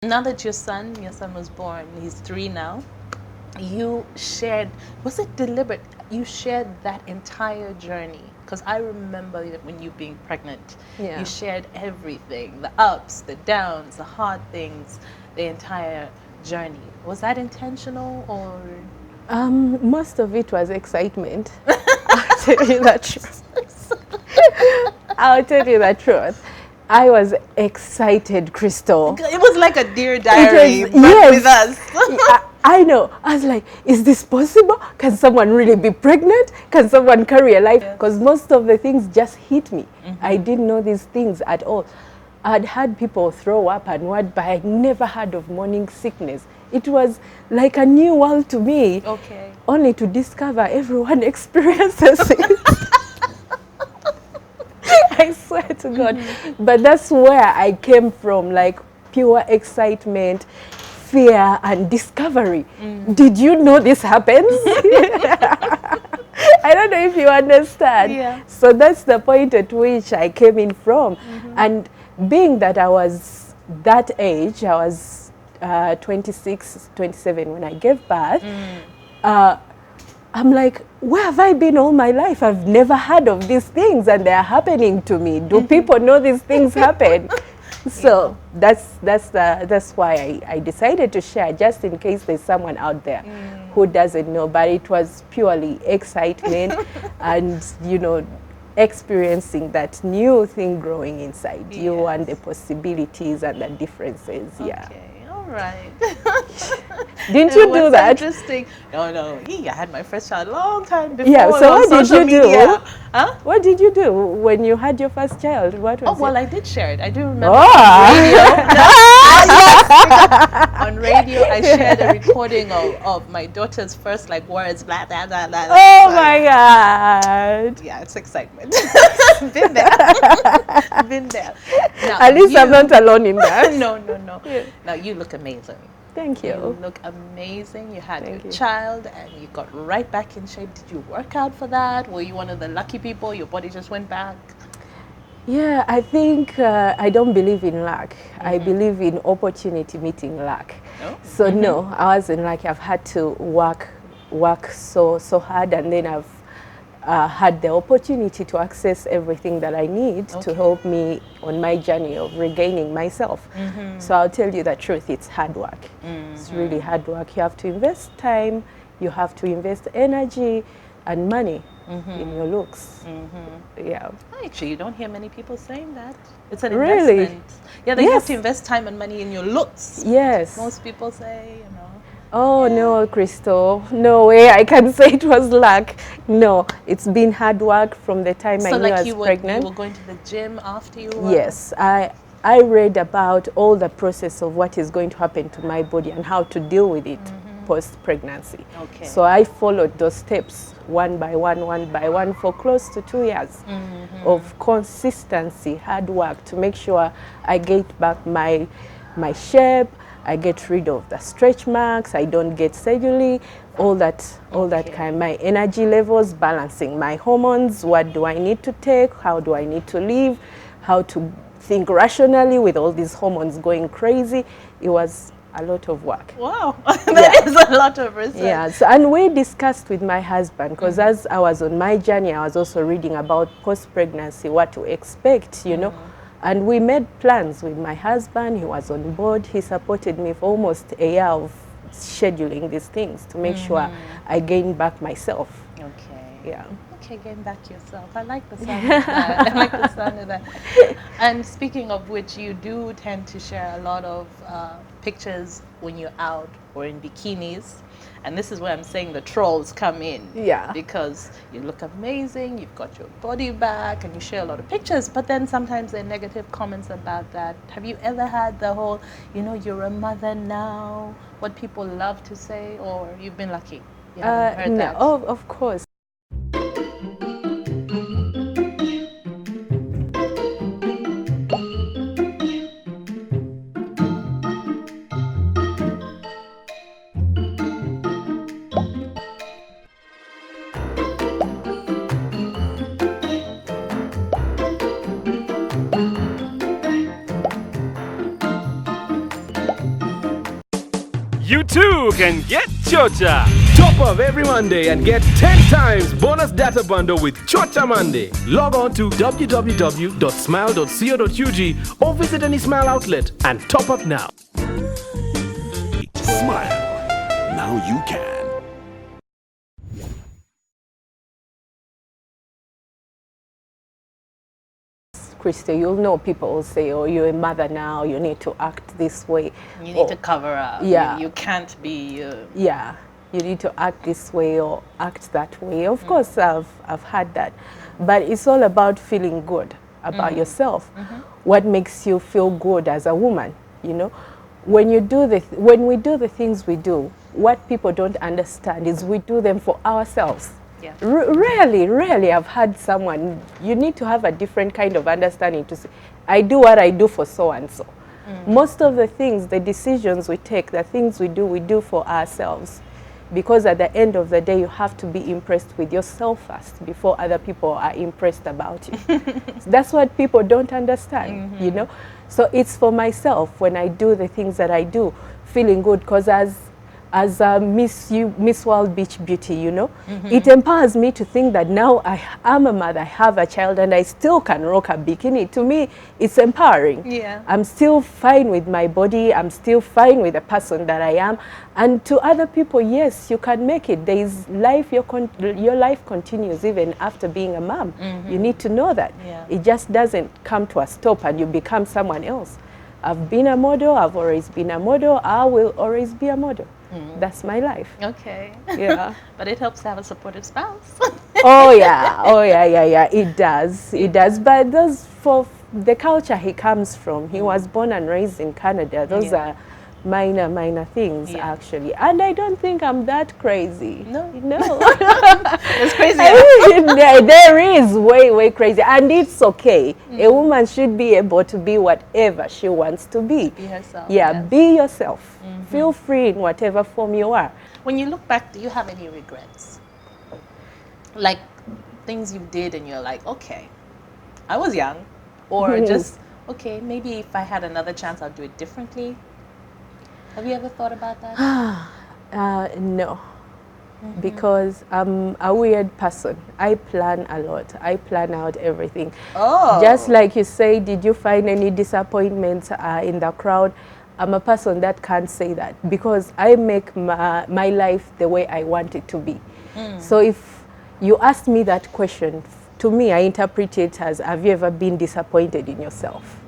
Now that your son was born, he's 3 now, you shared, was it deliberate? You shared that entire journey. Because I remember that when you being pregnant, Yeah. you shared everything, the ups, the downs, the hard things, the entire journey. Was that intentional or? Most of it was excitement. I'll tell you the truth. I'll tell you the truth. I was excited, Crystal. It was like a Dear Diary, but yes, with us. I know. I was like, is this possible? Can someone really be pregnant? Can someone carry a life? Because most of the things just hit me. I didn't know these things at all. I'd had people throw up and what, but I never heard of morning sickness. It was like a new world to me. Okay. Only to discover everyone experiences it. I swear to God. But that's where I came from, like pure excitement, fear, and discovery. Did you know this happens? I don't know if you understand. Yeah. So that's the point at which I came in from. And being that I was that age, I was 26, 27 when I gave birth, I'm like, where have I been all my life? I've never heard of these things and they're happening to me. Do people know these things happen? So that's why I decided to share, just in case there's someone out there who doesn't know. But it was purely excitement and, you know, experiencing that new thing growing inside you and the possibilities and the differences. Yeah. Okay, all right. Didn't you do that? Interesting. No, I had my first child a long time before. Yeah, so what did you do? Media. Huh? What did you do when you had your first child? What was Well, it? I did share it. I do remember on radio. On radio, I shared a recording of my daughter's first words, blah, blah, blah, blah. Oh my God. Yeah, it's excitement. Been there. Been there. Now, At least I'm not alone in that. No. Yeah. Now, you look amazing. Thank you. You look amazing. You had Thank your you. child and you got right back in shape. Did you work out for that? Were you one of the lucky people? Your body just went back? Yeah, I think I don't believe in luck. I believe in opportunity meeting luck. Oh. So no, I wasn't lucky. I've had to work so hard, and then I've had the opportunity to access everything that I need to help me on my journey of regaining myself. So I'll tell you the truth, it's hard work. It's really hard work. You have to invest time, you have to invest energy and money in your looks. Yeah. Actually, you don't hear many people saying that. It's an Really? investment. Yeah, they have to invest time and money in your looks. Yes. Most people say, you know. Oh no, Crystal, no way I can say it was luck. No, it's been hard work from the time I knew I was pregnant. You were going to the gym after you were? Yes, I read about all the process of what is going to happen to my body and how to deal with it post-pregnancy. Okay. So I followed those steps one by one for close to 2 years of consistency, hard work to make sure I get back my shape, I get rid of the stretch marks, I don't get surgery, all that kind. My energy levels, balancing my hormones, what do I need to take, how do I need to live, how to think rationally with all these hormones going crazy. It was a lot of work. Wow, that is a lot of research. Yeah, so, and we discussed with my husband, because as I was on my journey, I was also reading about post-pregnancy, what to expect, you know. And we made plans with my husband. He was on board. He supported me for almost a year of scheduling these things to make sure I gained back myself. Okay. Yeah. Okay, gain back yourself. I like the sound of that. I like the sound of that. And speaking of which, you do tend to share a lot of pictures when you're out or in bikinis. And this is where I'm saying the trolls come in. Yeah. Because you look amazing, you've got your body back, and you share a lot of pictures. But then sometimes there are negative comments about that. Have you ever had the whole, you know, you're a mother now, what people love to say, or you've been lucky? You haven't heard No, that? of course. you too can get Chocha. Top up every Monday and get 10 times bonus data bundle with Chocha Monday. Log on to www.smile.co.ug or visit any Smile outlet and top up now. Smile. Now you can. Christy, you'll know people will say, oh, you're a mother now, you need to act this way. You need to cover up. Yeah. You can't be... Yeah, you need to act this way or act that way. Of course, I've had that. But it's all about feeling good about yourself. What makes you feel good as a woman, you know? When we do the things we do, what people don't understand is we do them for ourselves. Yeah. Rarely I've had someone, you need to have a different kind of understanding to say, I do what I do for so and so. Most of the things, the decisions we take, the things we do for ourselves. Because at the end of the day, you have to be impressed with yourself first before other people are impressed about you. That's what people don't understand, you know? So it's for myself when I do the things that I do, feeling good, because as a Miss World Beach Beauty, you know, it empowers me to think that now I am a mother, I have a child, and I still can rock a bikini. To me, it's empowering. Yeah. I'm still fine with my body. I'm still fine with the person that I am. And to other people, yes, you can make it. There is life. Your life continues even after being a mom. You need to know that. Yeah. It just doesn't come to a stop and you become someone else. I've been a model. I've always been a model. I will always be a model. That's my life. Okay. Yeah. But it helps to have a supportive spouse. Oh yeah. It does. But those, for the culture he comes from, he was born and raised in Canada. Those are minor things actually. And I don't think I'm that crazy. No. It's crazy. There is way crazy, and it's okay. A woman should be able to be whatever she wants to be. Be herself. Yeah, yes. be yourself. Feel free in whatever form you are. When you look back, do you have any regrets? Like things you did and you're like, okay, I was young. Or just, okay, maybe if I had another chance, I'll do it differently. Have you ever thought about that? No. Because I'm a weird person. I plan a lot. I plan out everything. Oh. Just like you say, did you find any disappointments in the crowd? I'm a person that can't say that because I make my life the way I want it to be. So if you ask me that question, to me, I interpret it as, have you ever been disappointed in yourself?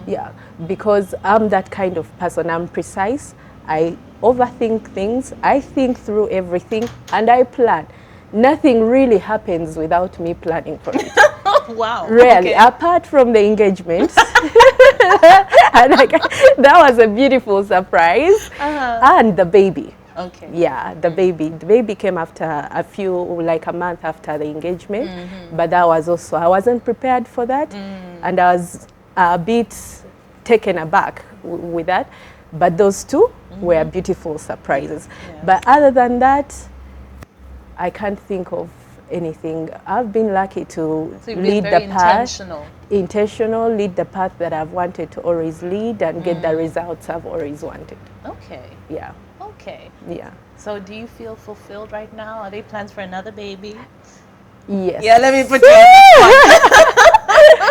Yeah, because I'm that kind of person. I'm precise. I overthink things. I think through everything, and I plan. Nothing really happens without me planning for it. Wow. Really, Okay. apart from the engagement. And that was a beautiful surprise. And the baby. Okay. Yeah, the baby. The baby came after like a month after the engagement. But that was also, I wasn't prepared for that. And I was a bit taken aback with that. But those two were beautiful surprises. Yeah. But other than that, I can't think of anything. I've been lucky to So you've lead been the very path. intentional. Lead the path that I've wanted to always lead and get the results I've always wanted. Okay. Yeah, Okay. yeah. So do you feel fulfilled right now? Are there plans for another baby? Yes. Yeah, let me put you on the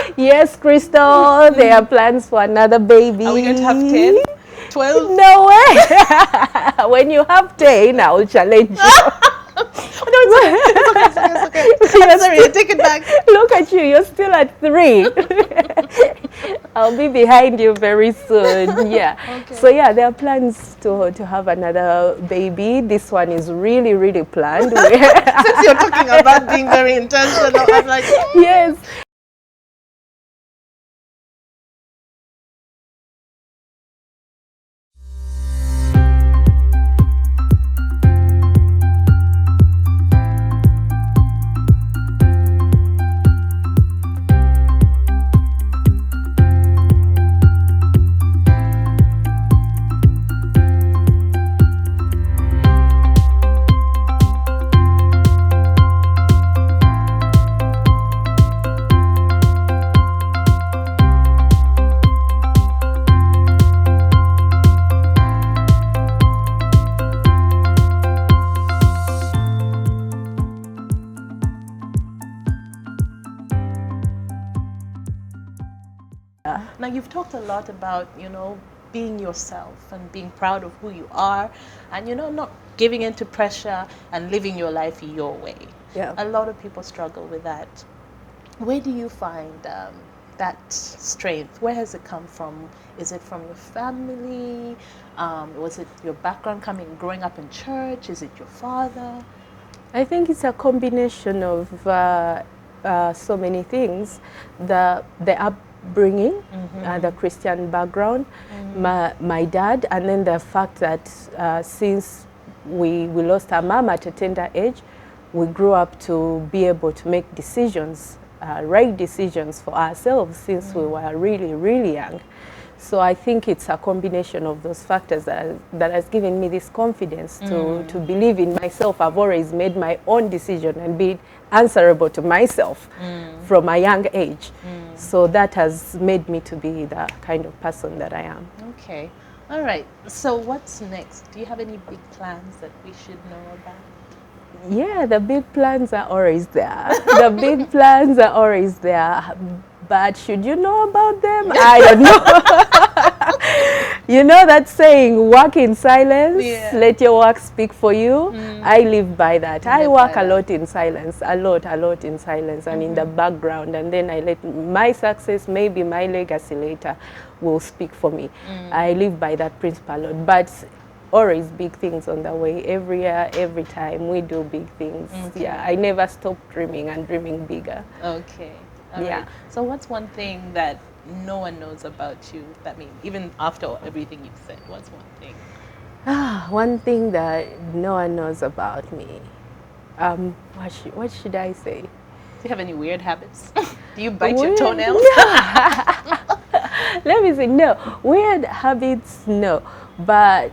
spot. Yes, Crystal, there are plans for another baby. Are we going to have 10? 12? No way. When you have 10, I will challenge you. It's okay. Sorry, I take it back. Look at you, you're still at 3. I'll be behind you very soon. Yeah. Okay. So yeah, there are plans to have another baby. This one is really planned. Since you're talking about being very intentional, I'm like, Yes. Now, you've talked a lot about, being yourself and being proud of who you are and, not giving into pressure and living your life your way. Yeah. A lot of people struggle with that. Where do you find that strength? Where has it come from? Is it from your family? Was it your background growing up in church? Is it your father? I think it's a combination of so many things. The upbringing, the Christian background, my dad, and then the fact that since we lost our mom at a tender age, we grew up to be able to make decisions, right decisions for ourselves since we were really, really young. So I think it's a combination of those factors that has given me this confidence to believe in myself. I've always made my own decision and be answerable to myself from a young age. So that has made me to be the kind of person that I am. Okay. All right. So what's next? Do you have any big plans that we should know about? Yeah, the big plans are always there. The big plans are always there. But should you know about them? I don't know. You know that saying, work in silence, let your work speak for you. I live by that. I work a lot in silence, a lot in silence and in the background. And then I let my success, maybe my legacy later, will speak for me. I live by that principle a lot. But always big things on the way. Every year, every time, we do big things. Okay. Yeah, I never stop dreaming and dreaming bigger. Okay. All right. So what's one thing that no one knows about you? That means even after everything you've said, what's one thing? One thing that no one knows about me. What should I say? Do you have any weird habits? Do you bite your toenails? Let me say no. Weird habits, no. But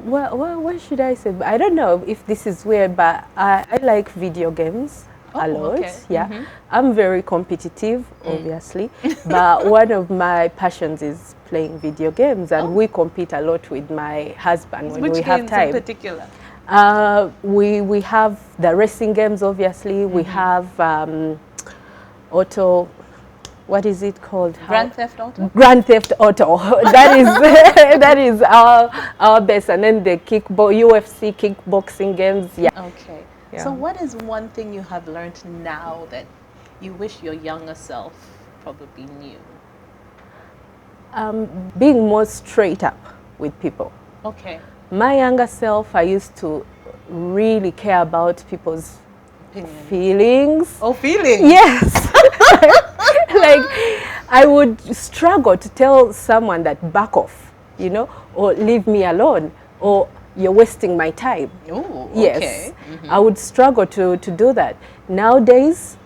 what should I say? I don't know if this is weird, but I like video games. A lot, okay. I'm very competitive, obviously, but one of my passions is playing video games, and we compete a lot with my husband when we have time. Which games in particular? We have the racing games, obviously. We have auto. What is it called? Grand Theft Auto? Grand Theft Auto. that is our best, and then the UFC kickboxing games. Yeah. Okay. Yeah. So what is one thing you have learned now that you wish your younger self probably knew? Being more straight up with people. Okay. My younger self, I used to really care about people's feelings. Oh, feelings? Yes. Like, I would struggle to tell someone that back off, or leave me alone, or you're wasting my time. Oh, yes. Okay. I would struggle to do that. Nowadays,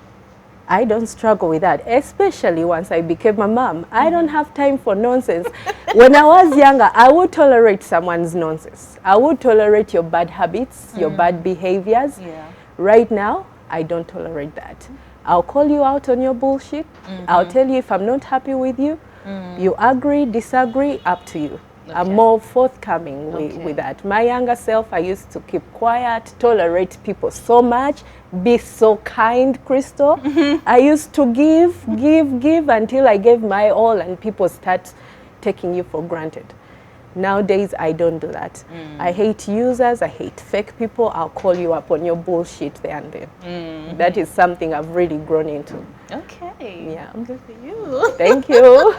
I don't struggle with that, especially once I became a mom. I don't have time for nonsense. When I was younger, I would tolerate someone's nonsense. I would tolerate your bad habits, your bad behaviors. Yeah. Right now, I don't tolerate that. I'll call you out on your bullshit. I'll tell you if I'm not happy with you. You agree, disagree, up to you. Okay. I'm more forthcoming with that. My younger self, I used to keep quiet, tolerate people so much, be so kind, Crystal. I used to give until I gave my all and people start taking you for granted. Nowadays, I don't do that. I hate users, I hate fake people. I'll call you up on your bullshit there and then. That is something I've really grown into. Okay. Yeah. Good for you. Thank you.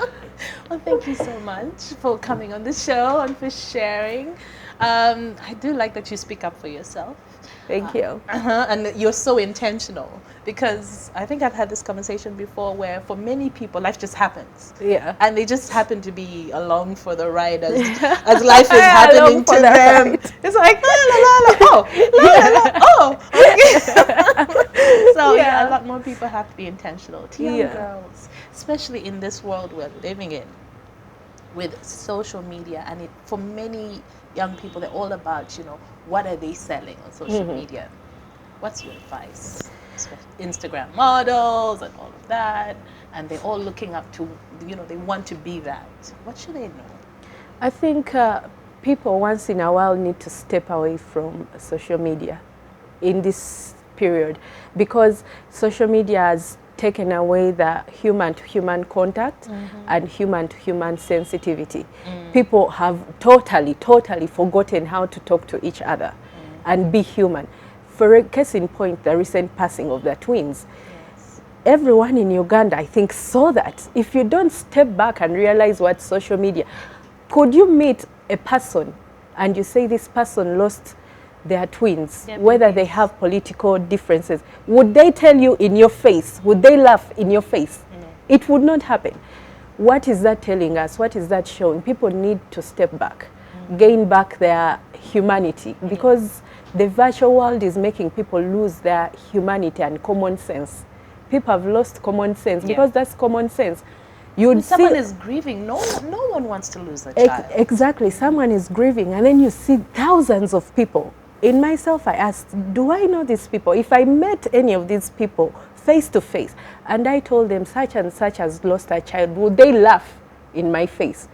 Well, thank you so much for coming on the show and for sharing. I do like that you speak up for yourself. Thank you. And you're so intentional, because I think I've had this conversation before where for many people life just happens. Yeah. And they just happen to be along for the ride as life is happening to them. Ride. It's like la la la la oh okay. So yeah, a lot more people have to be intentional. To young girls, especially in this world we're living in, with social media, and for many young people, they're all about, what are they selling on social media? What's your advice? Instagram models and all of that, and they're all looking up to, they want to be that. What should they know? I think people once in a while need to step away from social media in this period, because social media has taken away the human-to-human contact and human-to-human sensitivity. People have totally forgotten how to talk to each other and be human. For a case in point, the recent passing of the twins. Everyone in Uganda, I think, saw that. If you don't step back and realize what social media, could you meet a person and you say this person lost their twins, whether they have political differences, would they tell you in your face? Would they laugh in your face? It would not happen. What is that telling us? What is that showing? People need to step back, gain back their humanity, because the virtual world is making people lose their humanity and common sense. People have lost common sense because that's common sense. When someone is grieving, no one wants to lose a child. Exactly. Someone is grieving, and then you see thousands of people. In myself, I asked, do I know these people? If I met any of these people face to face, and I told them such and such has lost a child, would they laugh in my face?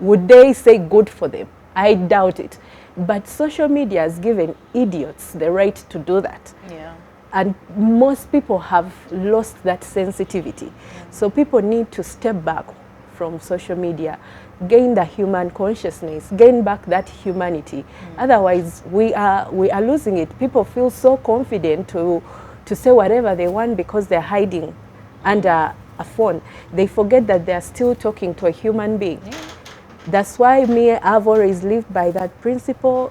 Would they say good for them? I doubt it. But social media has given idiots the right to do that. Yeah. And most people have lost that sensitivity. So people need to step back from social media, gain the human consciousness, gain back that humanity. Otherwise, we are losing it. People feel so confident to say whatever they want because they're hiding under a phone. They forget that they're still talking to a human being. That's why I've always lived by that principle.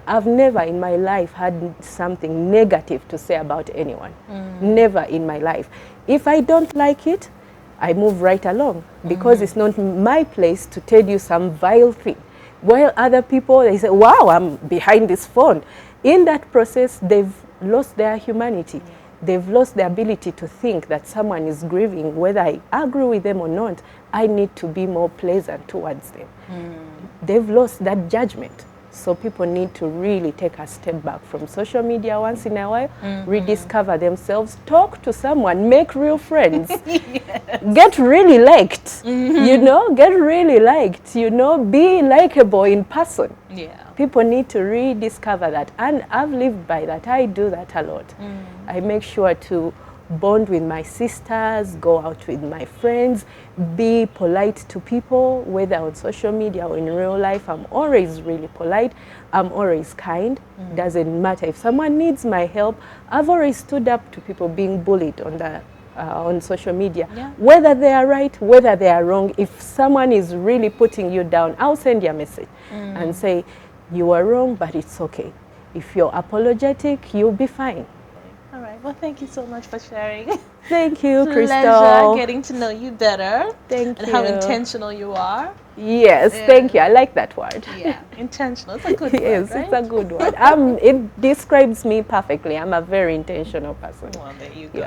I've never in my life had something negative to say about anyone. Never in my life. If I don't like it, I move right along, because it's not my place to tell you some vile thing. While other people, they say, wow, I'm behind this phone. In that process, they've lost their humanity. They've lost the ability to think that someone is grieving, whether I agree with them or not. I need to be more pleasant towards them. They've lost that judgment. So people need to really take a step back from social media once in a while, rediscover themselves, talk to someone, make real friends, get really liked, get really liked, be likable in person. Yeah. People need to rediscover that. And I've lived by that. I do that a lot. I make sure to bond with my sisters, go out with my friends, be polite to people, whether on social media or in real life. I'm always really polite. I'm always kind. Doesn't matter if someone needs my help. I've always stood up to people being bullied on social media. Whether they are right, whether they are wrong, if someone is really putting you down, I'll send you a message and say, you are wrong, but it's okay. If you're apologetic, you'll be fine. All right. Well, thank you so much for sharing. Thank you, Crystal. Pleasure getting to know you better. Thank you. And how intentional you are. Yes, thank you. I like that word. Yeah, intentional. It's a good Yes, word, right? it's a good word. It describes me perfectly. I'm a very intentional person. Well, there you go.